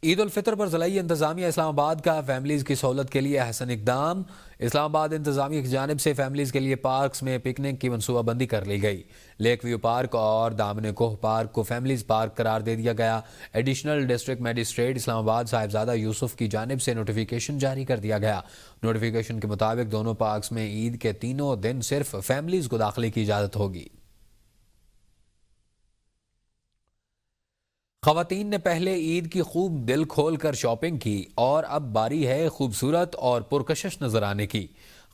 عید الفطر پر ضلعی انتظامیہ اسلام آباد کا فیملیز کی سہولت کے لیے احسن اقدام۔ اسلام آباد انتظامیہ کی جانب سے فیملیز کے لیے پارکس میں پکنک کی منصوبہ بندی کر لی گئی۔ لیک ویو پارک اور دامن کوہ پارک کو فیملیز پارک قرار دے دیا گیا۔ ایڈیشنل ڈسٹرکٹ مجسٹریٹ اسلام آباد صاحبزادہ یوسف کی جانب سے نوٹیفیکیشن جاری کر دیا گیا۔ نوٹیفیکیشن کے مطابق دونوں پارکس میں عید کے تینوں دن صرف فیملیز کو داخلے کی اجازت ہوگی۔ خواتین نے پہلے عید کی خوب دل کھول کر شاپنگ کی اور اب باری ہے خوبصورت اور پرکشش نظر آنے کی۔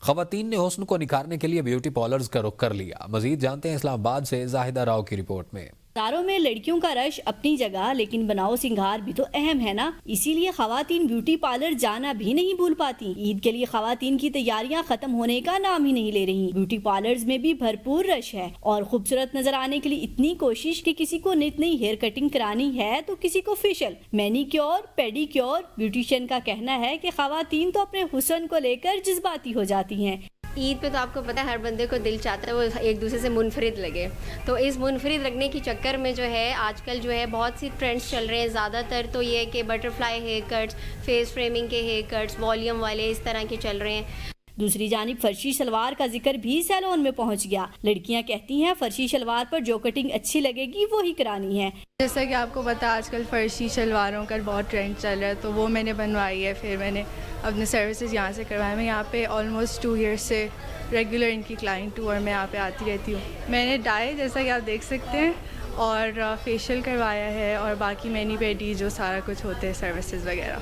خواتین نے حسن کو نکھارنے کے لیے بیوٹی پارلرز کا رخ کر لیا۔ مزید جانتے ہیں اسلام آباد سے زاہدہ راؤ کی رپورٹ میں۔ بازاروں میں لڑکیوں کا رش اپنی جگہ، لیکن بناؤ سنگھار بھی تو اہم ہے نا، اسی لیے خواتین بیوٹی پارلر جانا بھی نہیں بھول پاتی۔ عید کے لیے خواتین کی تیاریاں ختم ہونے کا نام ہی نہیں لے رہی۔ بیوٹی پارلرز میں بھی بھرپور رش ہے اور خوبصورت نظر آنے کے لیے اتنی کوشش کہ کسی کو نت نئی ہیئر کٹنگ کرانی ہے تو کسی کو facial, many cure, paddy cure. Beautician کا کہنا ہے کہ خواتین تو اپنے حسن کو لے کر جذباتی ہو جاتی ہیں۔ عید پہ تو آپ کو پتہ ہے ہر بندے کو دل چاہتا ہے وہ ایک دوسرے سے منفرد لگے، تو اس منفرد لگنے کے چکر میں جو ہے آج کل جو ہے بہت سی ٹرینڈز چل رہے ہیں۔ زیادہ تر تو یہ ہے کہ butterfly haircuts, face framing کے ہیئر کٹس، والیوم والے اس طرح کے چل رہے ہیں۔ دوسری جانب فرشی شلوار کا ذکر بھی سیلون میں پہنچ گیا۔ لڑکیاں کہتی ہیں فرشی شلوار پر جو کٹنگ اچھی لگے گی وہی کرانی ہے۔ جیسا کہ آپ کو پتا آج کل فرشی شلواروں کا بہت ٹرینڈ چل رہا ہے، تو وہ میں نے بنوائی ہے، پھر میں نے اپنے سروسز یہاں سے کروایا۔ میں یہاں پہ آلموسٹ 2 ایئرس سے ریگولر ان کی کلائنٹ ہوں اور میں یہاں پہ آتی رہتی ہوں۔ میں نے ڈائی جیسا کہ آپ دیکھ سکتے ہیں اور فیشیل کروایا ہے اور باقی مینی پیڈی جو سارا کچھ ہوتے ہیں سروسز وغیرہ۔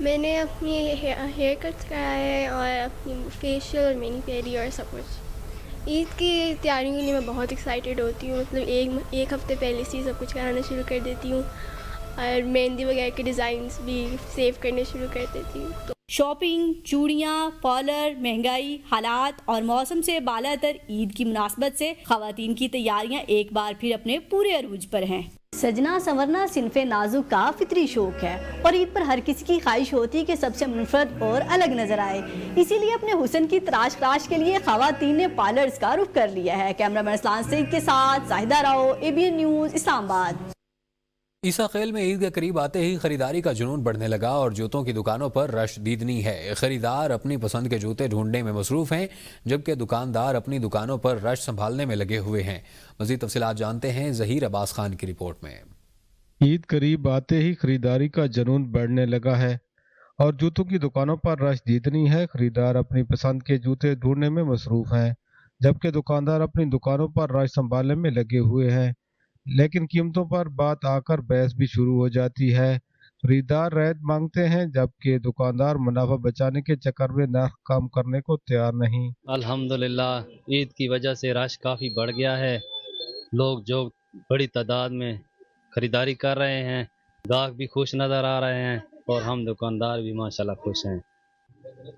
میں نے اپنی ہیئر کٹس کرایا ہے اور اپنی فیشیل اور مینی پیڈی اور سب کچھ۔ عید کی تیاریوں کے لیے میں بہت ایکسائٹیڈ ہوتی ہوں، مطلب ایک ہفتے پہلے سے سب کچھ کرانا شروع کر دیتی ہوں اور مہندی وغیرہ کے ڈیزائنس بھی سیو کرنے شروع کر دیتی ہوں۔ شاپنگ، چوڑیاں، پارلر، مہنگائی، حالات اور موسم سے بالا تر عید کی مناسبت سے خواتین کی تیاریاں ایک بار پھر اپنے پورے عروج پر ہیں۔ سجنا سنورنا صنف نازک کا فطری شوق ہے اور عید پر ہر کسی کی خواہش ہوتی ہے کہ سب سے منفرد اور الگ نظر آئے۔ اسی لیے اپنے حسن کی تلاش کے لیے خواتین نے پارلرز کا رخ کر لیا ہے۔ کیمرہ مین اسلان سنگھ کے ساتھ زاہدہ راؤ، ABN نیوز، اسلام آباد۔ عیسیٰ خیل میں عید کے قریب آتے ہی خریداری کا جنون بڑھنے لگا اور جوتوں کی دکانوں پر رش دیدنی ہے۔ خریدار اپنی پسند کے جوتے ڈھونڈنے میں مصروف ہیں، جبکہ دکاندار اپنی دکانوں پر رش سنبھالنے میں لگے ہوئے ہیں۔ مزید تفصیلات جانتے ہیں ظہیر عباس خان کی رپورٹ میں۔ عید قریب آتے ہی خریداری کا جنون بڑھنے لگا ہے اور جوتوں کی دکانوں پر رش دیدنی ہے۔ خریدار اپنی پسند کے جوتے ڈھونڈنے میں مصروف ہیں، جبکہ دکاندار اپنی دکانوں پر رش سنبھالنے میں لگے ہوئے ہیں، لیکن قیمتوں پر بات آ کر بحث بھی شروع ہو جاتی ہے۔ خریدار رعایت مانگتے ہیں، جبکہ دکاندار منافع بچانے کے چکر میں نرخ کم کرنے کو تیار نہیں۔ الحمدللہ عید کی وجہ سے رش کافی بڑھ گیا ہے، لوگ جو بڑی تعداد میں خریداری کر رہے ہیں، گاہک بھی خوش نظر آ رہے ہیں اور ہم دکاندار بھی ماشاءاللہ خوش ہیں۔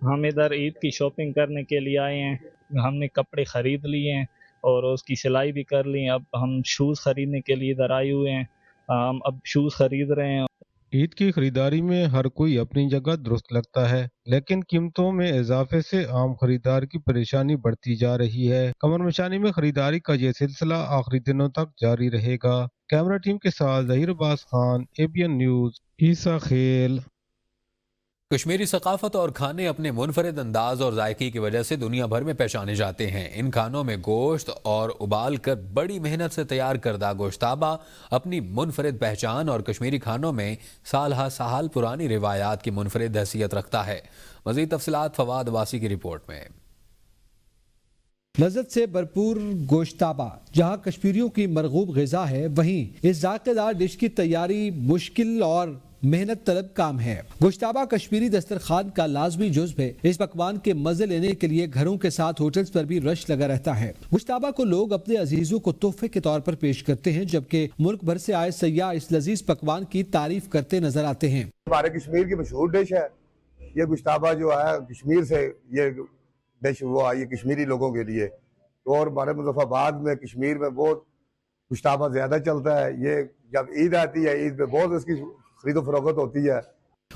ہم ادھر عید کی شاپنگ کرنے کے لیے آئے ہیں، ہم نے کپڑے خرید لیے ہیں اور اس کی سلائی بھی کر لی۔ اب ہم شوز خریدنے کے لیے ادھر آئے ہوئے ہیں، ہم اب شوز خرید رہے ہیں۔ عید کی خریداری میں ہر کوئی اپنی جگہ درست لگتا ہے، لیکن قیمتوں میں اضافے سے عام خریدار کی پریشانی بڑھتی جا رہی ہے۔ کمر مشانی میں خریداری کا یہ سلسلہ آخری دنوں تک جاری رہے گا۔ کیمرہ ٹیم کے ساتھ ظہیر عباس خان، ABN نیوز، عیسیٰ خیل۔ کشمیری ثقافت اور کھانے اپنے منفرد انداز اور ذائقے کی وجہ سے دنیا بھر میں پہچانے جاتے ہیں۔ ان کھانوں میں گوشت اور ابال کر بڑی محنت سے تیار کردہ گوشتابہ اپنی منفرد پہچان اور کشمیری کھانوں میں سال ہا سال پرانی روایات کی منفرد حیثیت رکھتا ہے۔ مزید تفصیلات فواد عباسی کی رپورٹ میں۔ لذت سے بھرپور گوشتابہ جہاں کشمیریوں کی مرغوب غذا ہے، وہیں اس ذائقہ دار ڈش کی تیاری مشکل اور محنت طلب کام ہے۔ گوشتابہ کشمیری دسترخوان کا لازمی جزو ہے۔ اس پکوان کے مزے لینے کے لیے گھروں کے ساتھ ہوٹلز پر بھی رش لگا رہتا ہے۔ گوشتابہ کو لوگ اپنے عزیزوں کو تحفے کے طور پر پیش کرتے ہیں، جبکہ ملک بھر سے آئے سیاح اس لذیذ پکوان کی تعریف کرتے نظر آتے ہیں۔ ہمارے کشمیر کی مشہور ڈش ہے یہ گوشتابہ، جو ہے کشمیر سے یہ ڈش وہ آئی ہے کشمیری لوگوں کے لیے، اور ہمارے مظفر آباد میں کشمیر میں بہت گوشتابہ زیادہ چلتا ہے۔ یہ جب عید آتی ہے، عید پہ بہت اس کی خرید و فروخت ہوتی ہے۔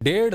1.5